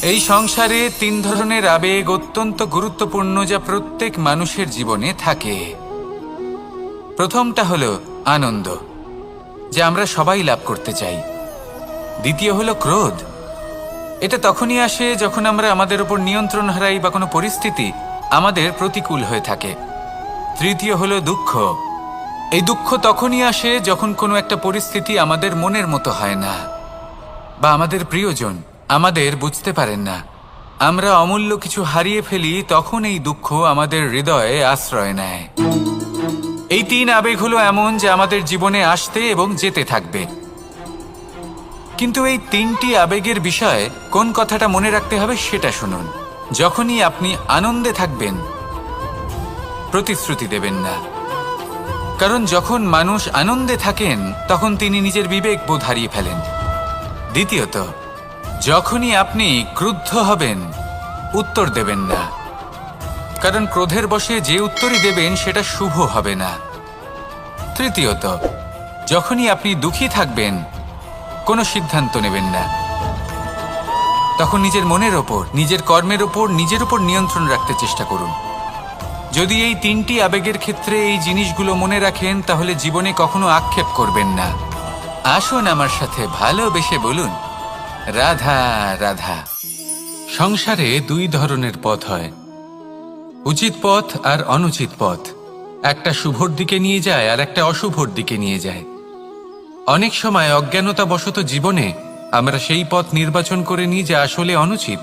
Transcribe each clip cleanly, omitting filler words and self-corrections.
এই সংসারে তিন ধরনের আবেগ অত্যন্ত গুরুত্বপূর্ণ, যা প্রত্যেক মানুষের জীবনে থাকে। প্রথমটা হলো আনন্দ, যা আমরা সবাই লাভ করতে চাই। দ্বিতীয় হলো ক্রোধ। এটা তখনই আসে যখন আমরা আমাদের উপর নিয়ন্ত্রণ হারাই বা কোনো পরিস্থিতি আমাদের প্রতিকূল হয়ে থাকে। তৃতীয় হলো দুঃখ। এই দুঃখ তখনই আসে যখন কোনো একটা পরিস্থিতি আমাদের মনের মতো হয় না, বা আমাদের প্রিয়জন আমাদের বুঝতে পারেন না, আমরা অমূল্য কিছু হারিয়ে ফেলি। তখন এই দুঃখ আমাদের হৃদয়ে আশ্রয় নেয়। এই তিন আবেগ হলো এমন যে আমাদের জীবনে আসতে এবং যেতে থাকবে। কিন্তু এই তিনটি আবেগের বিষয়ে কোন কথাটা মনে রাখতে হবে সেটা শুনুন। যখনই আপনি আনন্দে থাকবেন, প্রতিশ্রুতি দেবেন না, কারণ যখন মানুষ আনন্দে থাকেন তখন তিনি নিজের বিবেক বোধ হারিয়ে ফেলেন। দ্বিতীয়ত, যখনই আপনি ক্রুদ্ধ হবেন, উত্তর দেবেন না, কারণ ক্রোধের বশে যে উত্তরই দেবেন সেটা শুভ হবে না। তৃতীয়ত, যখনই আপনি দুঃখী থাকবেন, কোনো সিদ্ধান্ত নেবেন না, তখন নিজের মনের ওপর, নিজের কর্মের ওপর, নিজের উপর নিয়ন্ত্রণ রাখতে চেষ্টা করুন। যদি এই তিনটি আবেগের ক্ষেত্রে এই জিনিসগুলো মনে রাখেন, তাহলে জীবনে কখনো আক্ষেপ করবেন না। আসুন আমার সাথে ভালোবেসে বলুন, রাধা রাধা। সংসারে দুই ধরনের পথ হয়, উচিত পথ আর অনুচিত পথ। একটা শুভর দিকে নিয়ে যায় আর একটা অশুভর দিকে নিয়ে যায়। অনেক সময় অজ্ঞানতাবশত জীবনে আমরা সেই পথ নির্বাচন করে নিই যা আসলে অনুচিত।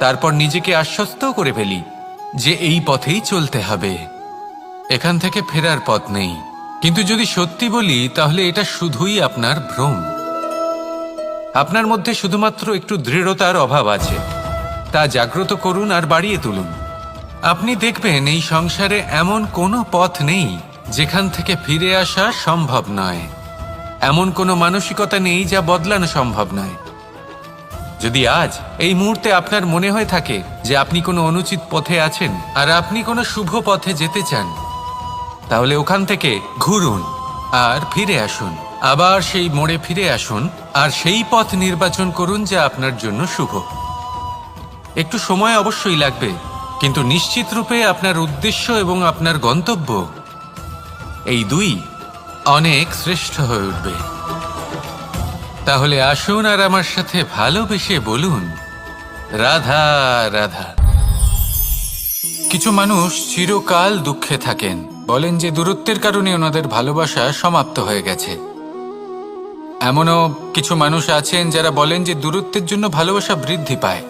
তারপর নিজেকে আশ্বস্ত করে ফেলি যে এই পথেই চলতে হবে, এখান থেকে ফেরার পথ নেই। কিন্তু যদি সত্যি বলি, তাহলে এটা শুধুই আপনার ভ্রম। আপনার মধ্যে শুধুমাত্র একটু দৃঢ়তার অভাব আছে, তা জাগ্রত করুন আর বাড়িয়ে তুলুন। আপনি দেখবেন এই সংসারে এমন কোনো পথ নেই যেখান থেকে ফিরে আসা সম্ভব নয়। এমন কোনো মানসিকতা নেই যা বদলানো সম্ভব নয়। যদি আজ এই মুহূর্তে আপনার মনে হয়ে থাকে যে আপনি কোনো অনুচিত পথে আছেন আর আপনি কোনো শুভ পথে যেতে চান, তাহলে ওখান থেকে ঘুরুন আর ফিরে আসুন। আবার সেই মোড়ে ফিরে আসুন আর সেই পথ নির্বাচন করুন যা আপনার জন্য শুভ। একটু সময় অবশ্যই লাগবে, কিন্তু নিশ্চিত রূপে আপনার উদ্দেশ্য এবং আপনার গন্তব্য এই দুই অনেক শ্রেষ্ঠ হয়ে উঠবে। তাহলে আসুন আর আমার সাথে ভালোবেসে বলুন, রাধা রাধা। কিছু মানুষ চিরকাল দুঃখে থাকেন, বলেন যে দূরত্বের কারণে ওনাদের ভালোবাসা সমাপ্ত হয়ে গেছে। এমনও কিছু মানুষ আছেন যারা বলেন যে দূরত্বের জন্য ভালোবাসা বৃদ্ধি পায়।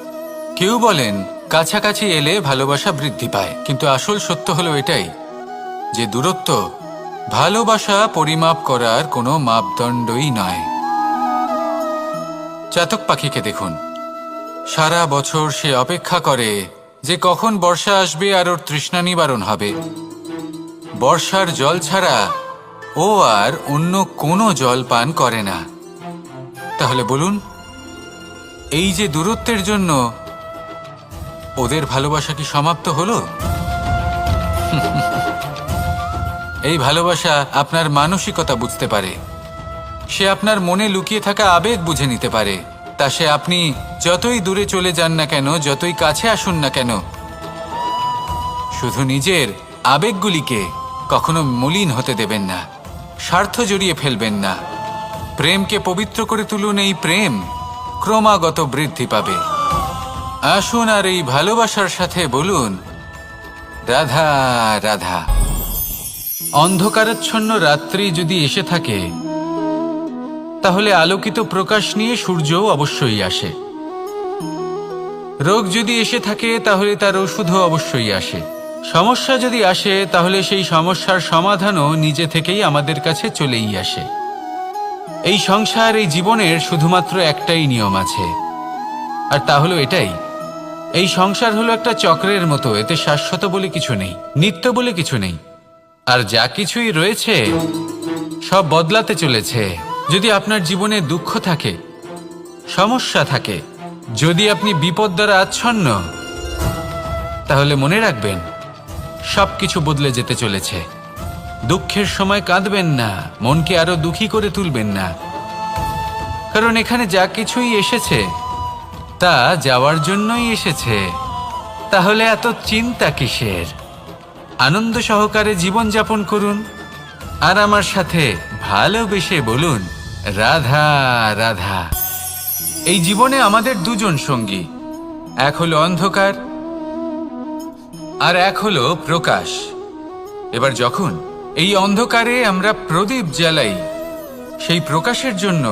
কেউ বলেন কাছাকাছি এলে ভালোবাসা বৃদ্ধি পায়। কিন্তু আসল সত্য হলো এটাই যে দূরত্ব ভালোবাসা পরিমাপ করার কোনো মাপদণ্ডই নয়। চাতক পাখিকে দেখুন, সারা বছর সে অপেক্ষা করে যে কখন বর্ষা আসবে আর ওর তৃষ্ণা নিবারণ হবে। বর্ষার জল ছাড়া ও আর অন্য কোনো জল পান করে না। তাহলে বলুন, এই যে দূরত্বের জন্য ওদের ভালোবাসা কি সমাপ্ত হলো? এই ভালোবাসা আপনার মানসিকতা বুঝতে পারে, সে আপনার মনে লুকিয়ে থাকা আবেগ বুঝে নিতে পারে। তা সে আপনি যতই দূরে চলে যান না কেন, যতই কাছে আসুন না কেন, শুধু নিজের আবেগগুলিকে কখনো মলিন হতে দেবেন না, স্বার্থ জড়িয়ে ফেলবেন না। প্রেমকে পবিত্র করে তুলুন, এই প্রেম ক্রমাগত বৃদ্ধি পাবে। আসুন আর এই ভালোবাসার সাথে বলুন, রাধা রাধা। অন্ধকারাচ্ছন্ন রাত্রি যদি এসে থাকে, তাহলে আলোকিত প্রকাশ নিয়ে সূর্যও অবশ্যই আসে। রোগ যদি এসে থাকে, তাহলে তার ওষুধও অবশ্যই আসে। সমস্যা যদি আসে, তাহলে সেই সমস্যার সমাধানও নিজে থেকেই আমাদের কাছে চলেই আসে। এই সংসার, এই জীবনের শুধুমাত্র একটাই নিয়ম আছে, আর তা হলো এটাই, এই সংসার হলো একটা চক্রের মতো। এতে শাশ্বত বলে কিছু নেই, নিত্য বলে কিছু নেই, আর যা কিছুই রয়েছে সব বদলাতে চলেছে। যদি আপনার জীবনে দুঃখ থাকে, সমস্যা থাকে, যদি আপনি বিপদ দ্বারা আচ্ছন্ন, তাহলে মনে রাখবেন সবকিছু বদলে যেতে চলেছে। দুঃখের সময় কাঁদবেন না, মনকে আরো দুঃখী করে তুলবেন না, কারণ এখানে যা কিছুই এসেছে তা যাওয়ার জন্যই এসেছে। তাহলে এত চিন্তা কিসের? আনন্দ সহকারে জীবনযাপন করুন আর আমার সাথে ভালোবেসে বলুন, রাধা রাধা। এই জীবনে আমাদের দুজন সঙ্গী, এক হলো অন্ধকার আর এক হলো প্রকাশ। এবার যখন এই অন্ধকারে আমরা প্রদীপ জ্বালাই, সেই প্রকাশের জন্য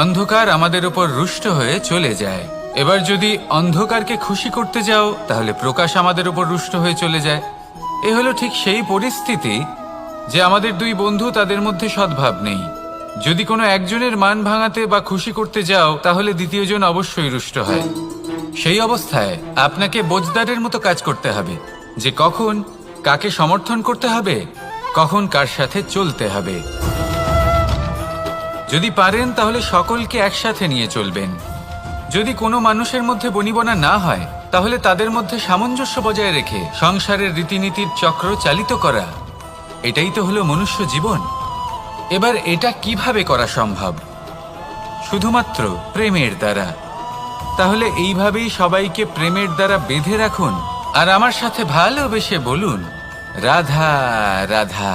অন্ধকার আমাদের উপর রুষ্ট হয়ে চলে যায়। এবার যদি অন্ধকারকে খুশি করতে যাও, তাহলে প্রকাশ আমাদের উপর রুষ্ট হয়ে চলে যায়। এ হলো ঠিক সেই পরিস্থিতি যে আমাদের দুই বন্ধু, তাদের মধ্যে সদ্ভাব নেই। যদি কোনো একজনের মান ভাঙাতে বা খুশি করতে যাও, তাহলে দ্বিতীয়জন অবশ্যই রুষ্ট হয়। সেই অবস্থায় আপনাকে বোঝদারের মতো কাজ করতে হবে যে কখন কাকে সমর্থন করতে হবে, কখন কার সাথে চলতে হবে। যদি পারেন তাহলে সকলকে একসাথে নিয়ে চলবেন। যদি কোনো মানুষের মধ্যে বনিবনা না হয়, তাহলে তাদের মধ্যে সামঞ্জস্য বজায় রেখে সংসারের রীতিনীতির চক্র চালিত করা, এটাই তো হলো মনুষ্য জীবন। এবার এটা কিভাবে করা সম্ভব? শুধুমাত্র প্রেমের দ্বারা। তাহলে এইভাবেই সবাইকে প্রেমের দ্বারা বেঁধে রাখুন আর আমার সাথে ভালোবেসে বলুন, রাধা রাধা।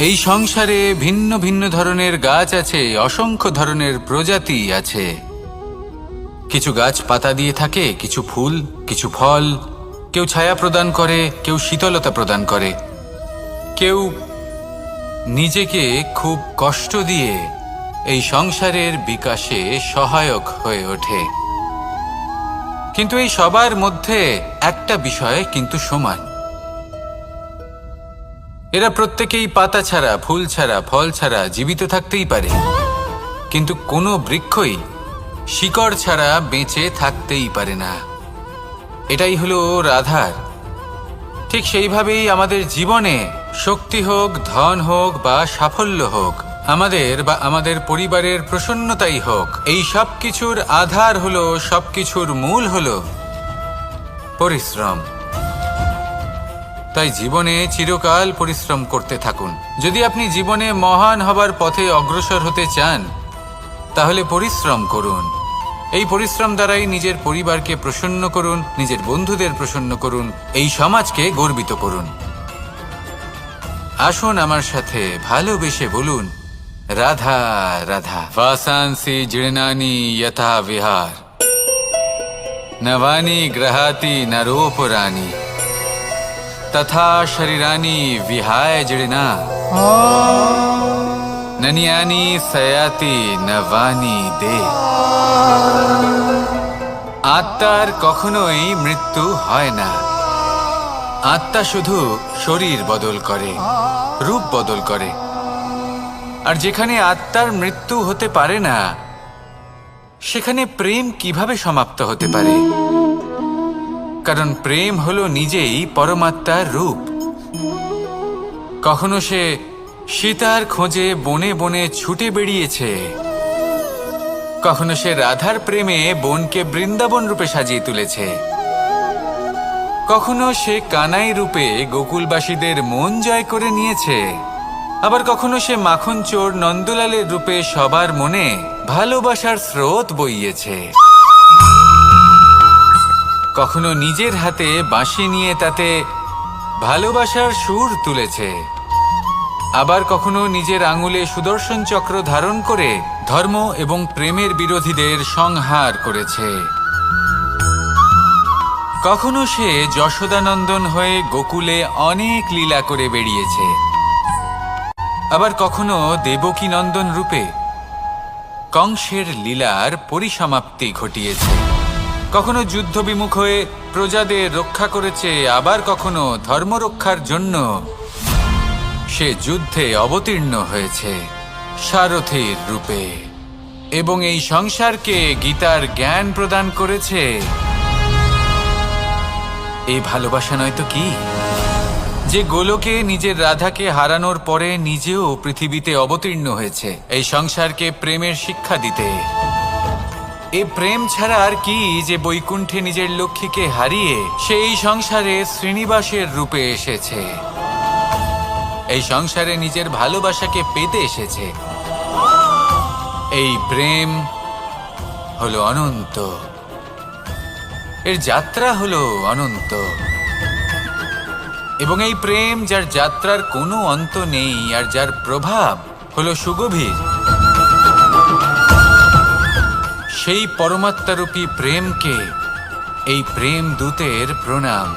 এই সংসারে ভিন্ন ভিন্ন ধরনের গাছ আছে, অসংখ্য ধরনের প্রজাতি আছে। কিছু গাছ পাতা দিয়ে থাকে, কিছু ফুল, কিছু ফল। কেউ ছায়া প্রদান করে, কেউ শীতলতা প্রদান করে, কেউ নিজেকে খুব কষ্ট দিয়ে এই সংসারের বিকাশে সহায়ক হয়ে ওঠে। কিন্তু এই সবার মধ্যে একটা বিষয় কিন্তু সমান। এরা প্রত্যেকেই পাতা ছাড়া, ফুল ছাড়া, ফল ছাড়া জীবিত থাকতেই পারে, কিন্তু কোনো বৃক্ষই শিকড় ছাড়া বেঁচে থাকতেই পারে না। এটাই হলো রাধার। ঠিক সেইভাবেই আমাদের জীবনে শক্তি হোক, ধন হোক বা সাফল্য হোক, আমাদের বা আমাদের পরিবারের প্রসন্নতাই হোক, এই সব কিছুর আধার হলো, সবকিছুর মূল হলো পরিশ্রম। তাই জীবনে চিরকাল পরিশ্রম করতে থাকুন। যদি আপনি জীবনে মহান হবার পথে অগ্রসর হতে চান, তাহলে পরিশ্রম করুন। এই পরিশ্রম দ্বারাই নিজের পরিবারকে প্রসন্ন করুন, নিজের বন্ধুদের প্রসন্ন করুন, এই সমাজকে গর্বিত করুন। আসুন আমার সাথে ভালোবেসে বলুন, রাধা রাধা। বাসাংসি জীর্ণানি যথা বিহার, নবানি গ্রহাতি নরোপরানি, তথা শরীরানি বিহায় জীর্ণা, ননিয়ানি সয়াতি নবানি দে। আত্মার কখনোই মৃত্যু হয় না। আত্মা শুধু শরীর বদল করে, রূপ বদল করে। আর যেখানে আত্মার মৃত্যু হতে পারে না, সেখানে প্রেম কিভাবে সমাপ্ত হতে পারে? কারণ প্রেম হলো নিজেই পরমাত্মার রূপ। কখনো সে সীতার খোঁজে বনে বনে ছুটে বেরিয়েছে, কখনো সে রাধার প্রেমে বনকে বৃন্দাবন রূপে সাজিয়ে তুলেছে, কখনো সে কানাই রূপে গোকুলবাসীদের মন জয় করে নিয়েছে, আবার কখনো সে মাখন চোর নন্দলালের রূপে সবার মনে ভালোবাসার স্রোত বইয়েছে। কখনো নিজের হাতে বাঁশি নিয়ে তাতে ভালোবাসার সুর তুলেছে, আবার কখনো নিজের আঙুলে সুদর্শন চক্র ধারণ করে ধর্ম এবং প্রেমের বিরোধীদের সংহার করেছে। কখনো সে যশোদানন্দন হয়ে গোকুলে অনেক লীলা করে বেরিয়েছে, আবার কখনো দেবকী নন্দন রূপে কংসের লীলার পরিসমাপ্তি ঘটিয়েছে। কখনো যুদ্ধ বিমুখ হয়ে প্রজাদের রক্ষা করেছে, আবার কখনো ধর্ম রক্ষার জন্য সে যুদ্ধে অবতীর্ণ হয়েছে সারথীর রূপে, এবং এই সংসারকে গীতার জ্ঞান প্রদান করেছে। এই ভালোবাসা নয় তো কি? যে গোলকে নিজের রাধাকে হারানোর পরে নিজেও পৃথিবীতে অবতীর্ণ হয়েছে এই সংসারকে প্রেমের শিক্ষা দিতে। এ প্রেম ছাড়া আর কি যে বৈকুণ্ঠে নিজের লক্ষ্মীকে হারিয়ে সেই সংসারে শ্রীনিবাসের রূপে এসেছে, এই সংসারে নিজের ভালোবাসাকে পেতে এসেছে। এই প্রেম হলো অনন্ত, এর যাত্রা হলো অনন্ত। এবং এই প্রেম, যার যাত্রার কোনো অন্ত নেই আর যার প্রভাব হলো সুগভীর, সেই পরমাত্মারূপী প্রেমকে এই প্রেম দূতের প্রণাম।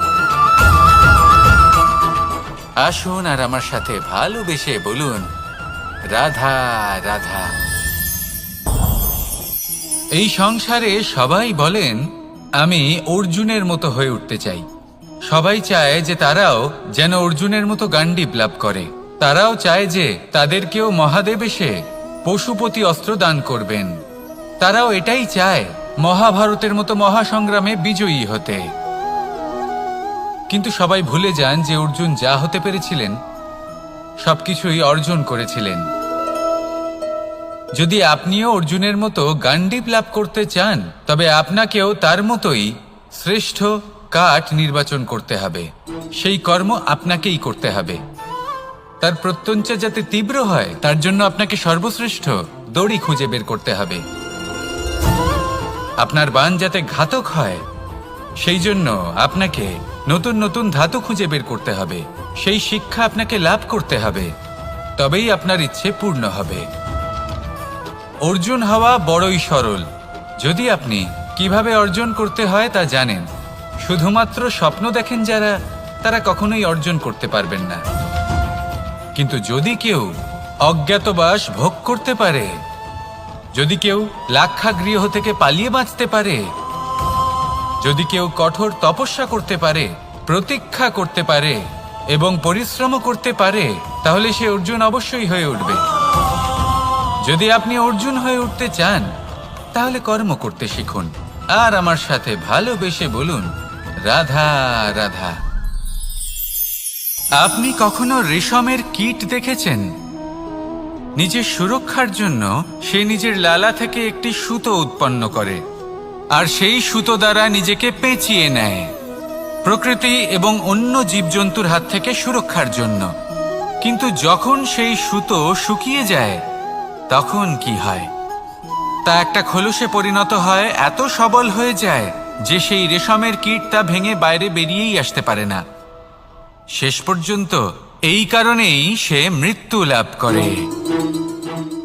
আসুন আর আমার সাথে ভালোবেসে বলুন, রাধা রাধা। এই সংসারে সবাই বলেন, আমি অর্জুনের মতো হয়ে উঠতে চাই। সবাই চায় যে তারাও যেন অর্জুনের মতো গান্ডীব লাভ করে। তারাও চায় যে তাদেরকেও মহাদেব এসে পশুপতি অস্ত্র দান করবেন। তারাও এটাই চায় মহাভারতের মতো মহাসংগ্রামে বিজয়ী হতে। কিন্তু সবাই ভুলে যান যে অর্জুন যা হতে পেরেছিলেন সবকিছুই অর্জন করেছিলেন। যদি আপনিও অর্জুনের মতো গান্ডীব লাভ করতে চান, তবে আপনাকেও তার মতোই শ্রেষ্ঠ কাঠ নির্বাচন করতে হবে। সেই কর্ম আপনাকেই করতে হবে। তার প্রত্যঞ্চা যাতে তীব্র হয়, তার জন্য আপনাকে সর্বশ্রেষ্ঠ দড়ি খুঁজে বের করতে হবে। আপনার বাণ যাতে ঘাতক হয়, সেই জন্য আপনাকে নতুন নতুন ধাতু খুঁজে বের করতে হবে। সেই শিক্ষা আপনাকে লাভ করতে হবে, তবেই আপনার ইচ্ছে পূর্ণ হবে। অর্জুন হওয়া বড়ই সরল, যদি আপনি কিভাবে অর্জন করতে হয় তা জানেন। শুধুমাত্র স্বপ্ন দেখেন যারা, তারা কখনোই অর্জন করতে পারবেন না। কিন্তু যদি কেউ অজ্ঞাতবাস ভোগ করতে পারে, যদি কেউ লাক্ষাগৃহ থেকে পালিয়ে বাঁচতে পারে, যদি কেউ কঠোর তপস্যা করতে পারে, প্রতীক্ষা করতে পারে এবং পরিশ্রম করতে পারে, তাহলে সে অর্জুন অবশ্যই হয়ে উঠবে। যদি আপনি অর্জুন হয়ে উঠতে চান, তাহলে কর্ম করতে শিখুন আর আমার সাথে ভালোবেসে বলুন, রাধা রাধা। আপনি কখনো রেশমের কীট দেখেছেন? নিজের সুরক্ষার জন্য সে নিজের লালা থেকে একটি সুতো উৎপন্ন করে আর সেই সুতো দ্বারা নিজেকে পেঁচিয়ে নেয়, প্রকৃতি এবং অন্য জীবজন্তুর হাত থেকে সুরক্ষার জন্য। কিন্তু যখন সেই সুতো শুকিয়ে যায়, তখন কি হয়? তা একটা খোলসে পরিণত হয়, এত সবল হয়ে যায় যে সেই রেশমের কীট তা ভেঙে বাইরে বেরিয়েই আসতে পারে না। শেষ পর্যন্ত এই কারণেই সে মৃত্যু লাভ করে।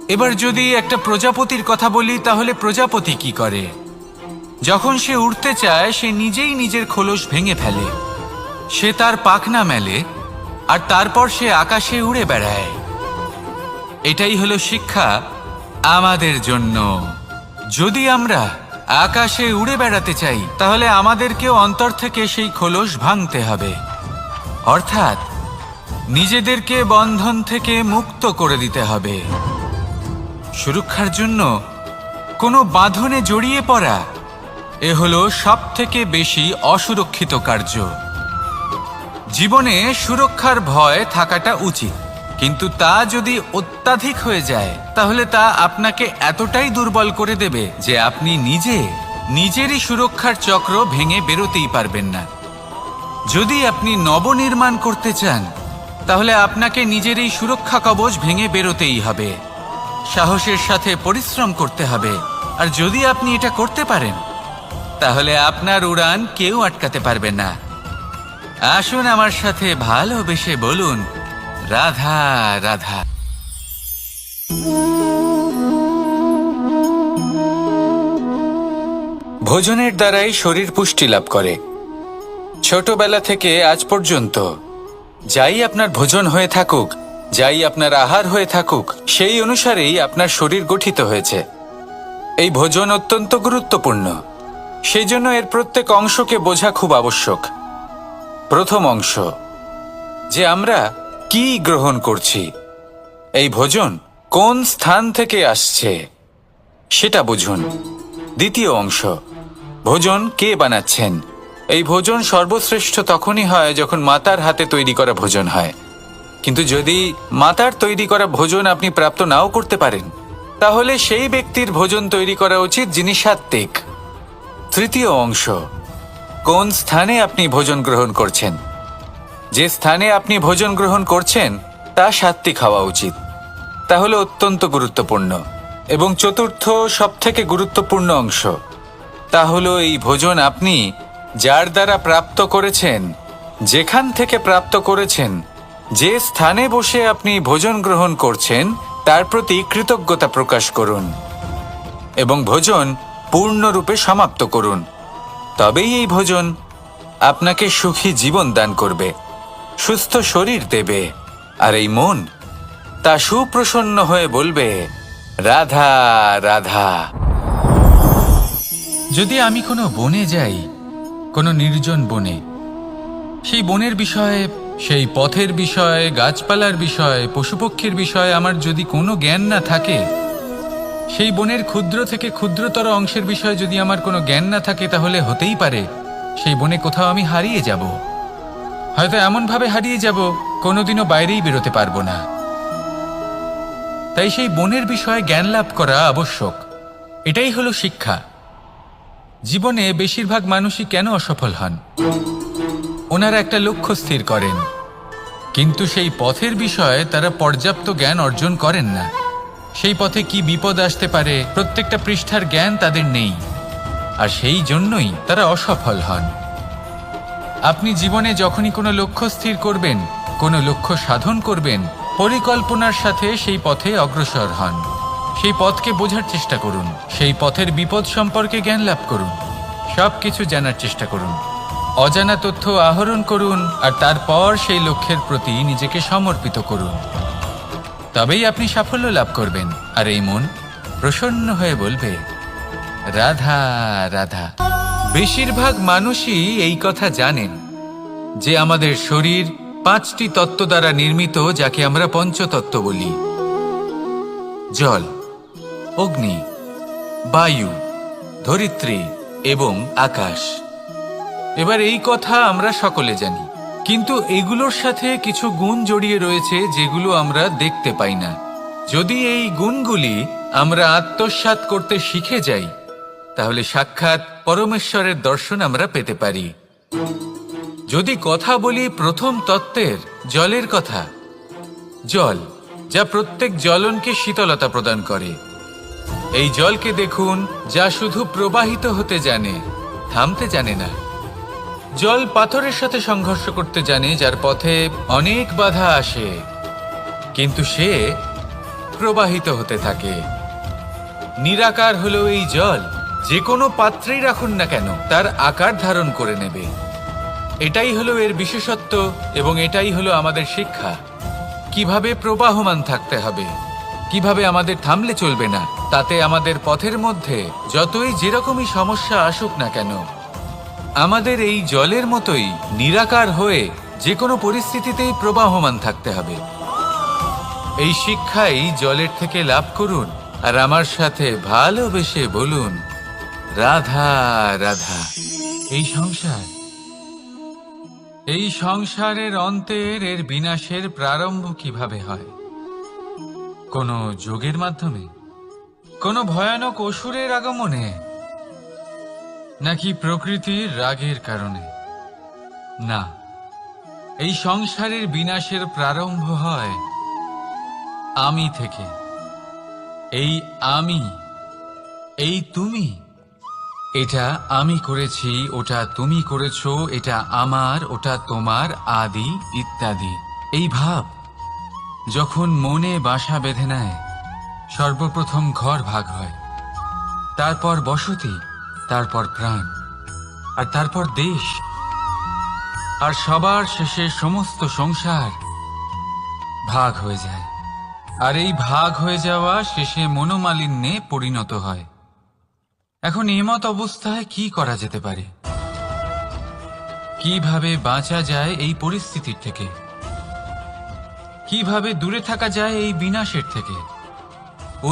এবার যদি একটা প্রজাপতির কথা বলি, তাহলে প্রজাপতি কি করে? যখন সে উড়তে চায়, সে নিজেই নিজের খোলস ভেঙে ফেলে। সে তার পাখনা মেলে আর তারপর সে আকাশে উড়ে বেড়ায়। এটাই হলো শিক্ষা আমাদের জন্য। যদি আমরা আকাশে উড়ে বেড়াতে চাই, তাহলে আমাদেরকেও অন্তর থেকে সেই খোলস ভাঙতে হবে, অর্থাৎ নিজেদেরকে বন্ধন থেকে মুক্ত করে দিতে হবে। সুরক্ষার জন্য কোনো বাঁধনে জড়িয়ে পড়া, এ হলো সবথেকে বেশি অসুরক্ষিত কার্য। জীবনে সুরক্ষার ভয় থাকাটা উচিত, কিন্তু তা যদি অত্যাধিক হয়ে যায়, তাহলে তা আপনাকে এতটাই দুর্বল করে দেবে যে আপনি নিজেরই সুরক্ষার চক্র ভেঙে বেরোতেই পারবেন না। যদি আপনি নবনির্মাণ করতে চান, তাহলে আপনাকে নিজের এই সুরক্ষা কবচ ভেঙে বেরোতেই হবে। সাহসের সাথে পরিশ্রম করতে হবে। আর যদি আপনি এটা করতে পারেন, তাহলে আপনার উড়ান কেউ আটকাতে পারবে না। আসুন আমার সাথে ভালোবেসে বলুন, রাধা রাধা। ভোজনের দ্বারাই শরীর পুষ্টি লাভ করে। ছোটবেলা থেকে আজ পর্যন্ত যাই আপনার ভোজন হয়ে থাকুক, যাই আপনার আহার হয়ে থাকুক, সেই অনুসারেই আপনার শরীর গঠিত হয়েছে। এই ভোজন অত্যন্ত গুরুত্বপূর্ণ, সেই জন্য এর প্রত্যেক অংশকে বোঝা খুব আবশ্যক। প্রথম অংশ, যে আমরা কি গ্রহণ করছি, এই ভোজন কোন স্থান থেকে আসছে সেটা বুঝুন। দ্বিতীয় অংশ, ভোজন কে বানাচ্ছেন। এই ভোজন সর্বশ্রেষ্ঠ তখনই হয় যখন মাতার হাতে তৈরি করা ভোজন হয়। কিন্তু যদি মাতার তৈরি করা ভোজন আপনি প্রাপ্ত নাও করতে পারেন, তাহলে সেই ব্যক্তির ভোজন তৈরি করা উচিত যিনি সাত্ত্বিক। তৃতীয় অংশ, কোন স্থানে আপনি ভোজন গ্রহণ করছেন। যে স্থানে আপনি ভোজন গ্রহণ করছেন তা সাত্ত্বিক হওয়া উচিত। তাহলে অত্যন্ত গুরুত্বপূর্ণ। এবং চতুর্থ সবথেকে গুরুত্বপূর্ণ অংশ, তা হলো এই ভোজন আপনি যার দ্বারা প্রাপ্ত করেছেন, যেখান থেকে প্রাপ্ত করেছেন, যে স্থানে বসে আপনি ভোজন গ্রহণ করছেন তার প্রতি কৃতজ্ঞতা প্রকাশ করুন এবং ভোজন পূর্ণরূপে সমাপ্ত করুন। তবেই এই ভোজন আপনাকে সুখী জীবন দান করবে, সুস্থ শরীর দেবে, আর এই মন তা সুপ্রসন্ন হয়ে বলবে, রাধা রাধা। যদি আমি কোনো বনে যাই, কোনো নির্জন বনে, সেই বনের বিষয়ে, সেই পথের বিষয়ে, গাছপালার বিষয়ে, পশুপক্ষীর বিষয়ে আমার যদি কোনো জ্ঞান না থাকে, সেই বনের ক্ষুদ্র থেকে ক্ষুদ্রতর অংশের বিষয়ে যদি আমার কোনো জ্ঞান না থাকে, তাহলে হতেই পারে সেই বনে কোথাও আমি হারিয়ে যাব। হয়তো এমনভাবে হারিয়ে যাব কোনোদিনও বাইরেই বেরোতে পারবো না। তাই সেই বনের বিষয়ে জ্ঞান লাভ করা আবশ্যক। এটাই হলো শিক্ষা। জীবনে বেশিরভাগ মানুষই কেন অসফল হন? ওনারা একটা লক্ষ্য স্থির করেন, কিন্তু সেই পথের বিষয়ে তারা পর্যাপ্ত জ্ঞান অর্জন করেন না। সেই পথে কি বিপদ আসতে পারে প্রত্যেকটা পৃষ্ঠার জ্ঞান তাদের নেই, আর সেই জন্যই তারা অসফল হন। আপনি জীবনে যখনই কোনো লক্ষ্য স্থির করবেন, কোনো লক্ষ্য সাধন করবেন, পরিকল্পনার সাথে সেই পথে অগ্রসর হন। সেই পথকে বোঝার চেষ্টা করুন, সেই পথের বিপদ সম্পর্কে জ্ঞান লাভ করুন, সব কিছু জানার চেষ্টা করুন, অজানা তথ্য আহরণ করুন, আর তারপর সেই লক্ষ্যের প্রতি নিজেকে সমর্পিত করুন। তবেই আপনি সাফল্য লাভ করবেন, আর এই মন প্রসন্ন হয়ে বলবে, রাধা রাধা। বেশিরভাগ মানুষই এই কথা জানেন যে আমাদের শরীর 5টি তত্ত্ব দ্বারা নির্মিত, যাকে আমরা পঞ্চতত্ত্ব বলি: জল, অগ্নি, বায়ু, ধরিত্রী এবং আকাশ। এবার এই কথা আমরা সকলে জানি, কিন্তু এগুলোর সাথে কিছু গুণ জড়িয়ে রয়েছে যেগুলো আমরা দেখতে পাই না। যদি এই গুণগুলি আমরা আত্মসাৎ করতে শিখে যাই, তাহলে সাক্ষাৎ পরমেশ্বরের দর্শন আমরা পেতে পারি। যদি কথা বলি প্রথম তত্ত্বের, জলের কথা, জল যা প্রত্যেক জ্বলনকে শীতলতা প্রদান করে। এই জলকে দেখুন, যা শুধু প্রবাহিত হতে জানে, থামতে জানে না। জল পাথরের সাথে সংঘর্ষ করতে জানে, যার পথে অনেক বাধা আসে, কিন্তু সে প্রবাহিত হতে থাকে। নিরাকার হলো এই জল, যে কোনো পাত্রেই রাখুন না কেন তার আকার ধারণ করে নেবে। এটাই হলো এর বিশেষত্ব, এবং এটাই হলো আমাদের শিক্ষা। কিভাবে প্রবাহমান থাকতে হবে, কিভাবে আমাদের থামলে চলবে না, তাতে আমাদের পথের মধ্যে যতই যেরকমই সমস্যা আসুক না কেন, আমাদের এই জলের মতোই নিরাকার হয়ে যে কোনো পরিস্থিতিতেই প্রবাহমান থাকতে হবে। এই শিক্ষাই জলের থেকে লাভ করুন, আর আমার সাথে ভালোবেসে বলুন, রাধা রাধা। এই সংসারের অন্তের, এর বিনাশের প্রারম্ভ কিভাবে হয়? কোনো যোগের মাধ্যমে, কোনো ভয়ানক অসুরের আগমনে, নাকি প্রকৃতির রাগের কারণে? না, এই সংসারের বিনাশের প্রারম্ভ হয় আমি থেকে। এই আমি, এই তুমি, এটা আমি করেছি, ওটা তুমি করেছো, এটা আমার, ওটা তোমার, আদি ইত্যাদি। এই ভাব যখন মনে বাসা বেঁধে নেয়, সর্বপ্রথম ঘর ভাগ হয়, তারপর বসতি, তারপর প্রাণ, আর তারপর দেশ, আর সবার শেষে সমস্ত সংসার ভাগ হয়ে যায়। আর এই ভাগ হয়ে যাওয়া শেষে মনোমালিন্যে পরিণত হয়। এখন এমত অবস্থায় কি করা যেতে পারে? কিভাবে বাঁচা যায় এই পরিস্থিতির থেকে? কিভাবে দূরে থাকা যায় এই বিনাশের থেকে?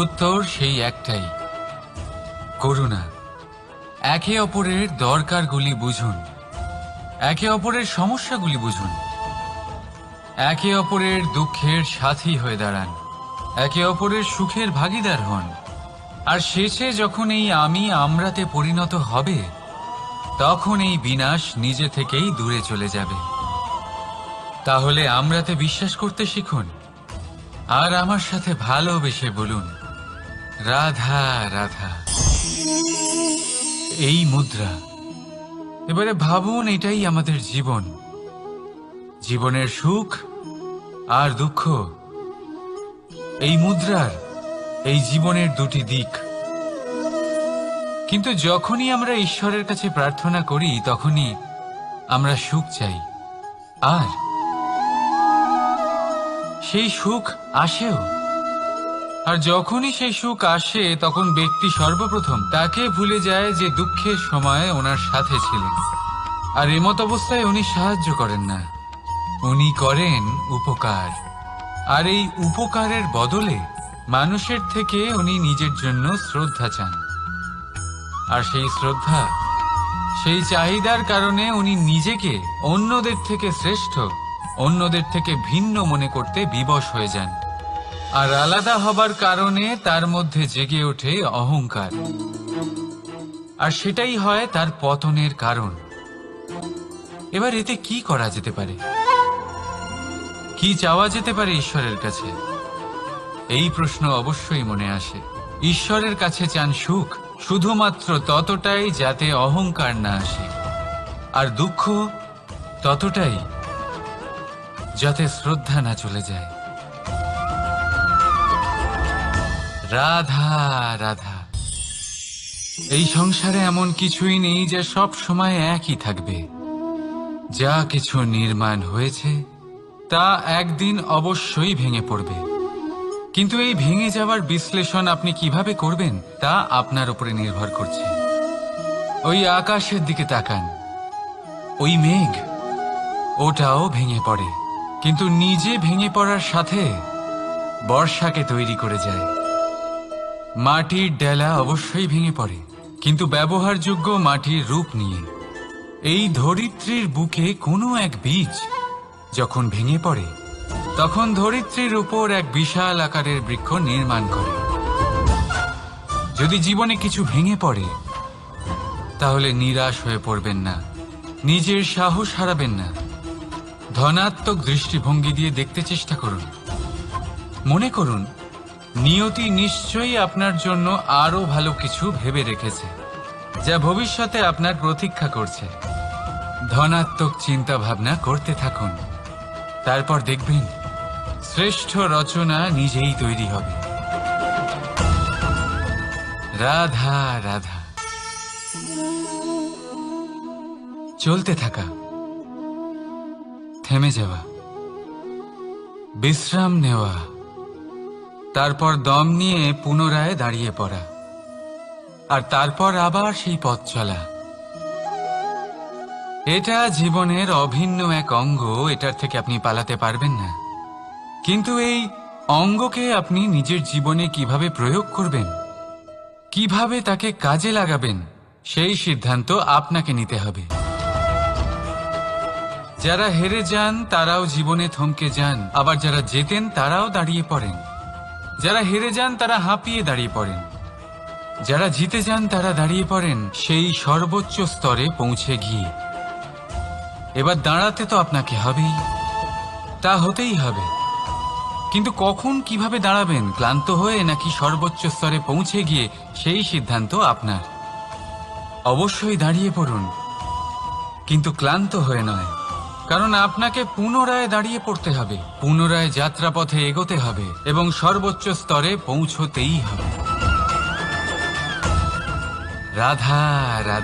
উত্তর সেই একটাই, করুণা। একে অপরের দরকারগুলি বুঝুন, একে অপরের সমস্যাগুলি বুঝুন, একে অপরের দুঃখের সাথী হয়ে দাঁড়ান, একে অপরের সুখের ভাগীদার হন। আর শেষে যখন এই আমি আমরাতে পরিণত হবে, তখন এই বিনাশ নিজে থেকেই দূরে চলে যাবে। তাহলে আমরাতে বিশ্বাস করতে শিখুন, আর আমার সাথে ভালোবেসে বলুন, রাধা রাধা। এই মুদ্রা, এবারে ভাবুন, এটাই আমাদের জীবন। জীবনের সুখ আর দুঃখ, এই মুদ্রার, এই জীবনের দুটি দিক। কিন্তু যখনই আমরা ঈশ্বরের কাছে প্রার্থনা করি তখনই আমরা সুখ চাই, আর সেই সুখ আসেও। আর যখনই সেই সুখ আসে তখন ব্যক্তি সর্বপ্রথম তাকে ভুলে যায় যে দুঃখের সময় ওনার সাথে ছিলেন। আর এমত অবস্থায় উনি সাহায্য করেন না, উনি করেন উপকার। আর এই উপকারের বদলে মানুষের থেকে উনি নিজের জন্য শ্রদ্ধা চান। আর সেই শ্রদ্ধা, সেই চাহিদার কারণে উনি নিজেকে অন্যদের থেকে শ্রেষ্ঠ, অন্যদের থেকে ভিন্ন মনে করতে বিবশ হয়ে যান। আর আলাদা হবার কারণে তার মধ্যে জেগে ওঠে অহংকার, আর সেটাই হয় তার পতনের কারণ। এবার এতে কি করা যেতে পারে? কি চাওয়া যেতে পারে ঈশ্বরের কাছে? এই প্রশ্ন অবশ্যই মনে আসে। ঈশ্বরের কাছে চান সুখ, শুধুমাত্র ততটাই যাতে অহংকার না আসে, আর দুঃখ ততটাই যাতে শ্রদ্ধা না চলে যায়। রাধা রাধা। এই সংসারে এমন কিছুই নেই যা সব সময় একই থাকবে। যা কিছু নির্মাণ হয়েছে তা একদিন অবশ্যই ভেঙে পড়বে। কিন্তু এই ভেঙে যাওয়ার বিশ্লেষণ আপনি কিভাবে করবেন তা আপনার উপরে নির্ভর করছে। ওই আকাশের দিকে তাকান, ওই মেঘ, ওটাও ভেঙে পড়ে, কিন্তু নিজে ভেঙে পড়ার সাথে বর্ষাকে তৈরি করে যায়। মাটির ডেলা অবশ্যই ভেঙে পড়ে, কিন্তু ব্যবহারযোগ্য মাটির রূপ নিয়ে। এই ধরিত্রীর বুকে কোনো এক বীজ যখন ভেঙে পড়ে তখন ধরিত্রীর উপর এক বিশাল আকারের বৃক্ষ নির্মাণ করে। যদি জীবনে কিছু ভেঙে পড়ে তাহলে নিরাশ হয়ে পড়বেন না, নিজের সাহস হারাবেন না। ধনাত্মক দৃষ্টিভঙ্গি দিয়ে দেখতে চেষ্টা করুন। মনে করুন নিয়তি নিশ্চয়ই আপনার জন্য আরো ভালো কিছু ভেবে রেখেছে, যা ভবিষ্যতে আপনার প্রতীক্ষা করছে। ধনাত্মক চিন্তা ভাবনা করতে থাকুন, তারপর দেখবেন শ্রেষ্ঠ রচনা নিজেই তৈরি হবে। রাধা রাধা। চলতে থাকা, থেমে যাওয়া, বিশ্রাম নেওয়া, তারপর দম নিয়ে পুনরায় দাঁড়িয়ে পড়া, আর তারপর আবার সেই পথ চলা। এটা জীবনের অভিন্ন এক অঙ্গ, এটার থেকে আপনি পালাতে পারবেন না। কিন্তু এই অঙ্গকে আপনি নিজের জীবনে কিভাবে প্রয়োগ করবেন, কিভাবে তাকে কাজে লাগাবেন, সেই সিদ্ধান্ত আপনাকে নিতে হবে। যারা হেরে যান তারাও জীবনে থমকে যান, আবার যারা জেতেন তারাও দাঁড়িয়ে পড়েন। যারা হেরে যান তারা হাঁপিয়ে দাঁড়িয়ে পড়েন, যারা জিতে যান তারা দাঁড়িয়ে পড়েন সেই সর্বোচ্চ স্তরে পৌঁছে গিয়ে। এবার দাঁড়াতে তো আপনাকে হবেই, তা হতেই হবে। কিন্তু কখন, কিভাবে দাঁড়াবেন, ক্লান্ত হয়ে নাকি সর্বোচ্চ স্তরে পৌঁছে গিয়ে, সেই সিদ্ধান্ত আপনার। অবশ্যই দাঁড়িয়ে পড়ুন, কিন্তু ক্লান্ত হয়ে নয়, কারণ আপনাকে পুনরায় দাঁড়িয়ে পড়তে হবে, পুনরায় যাত্রাপথে এগোতে হবে এবং সর্বোচ্চ স্তরে পৌঁছতেই হবে। রাধা রাধা।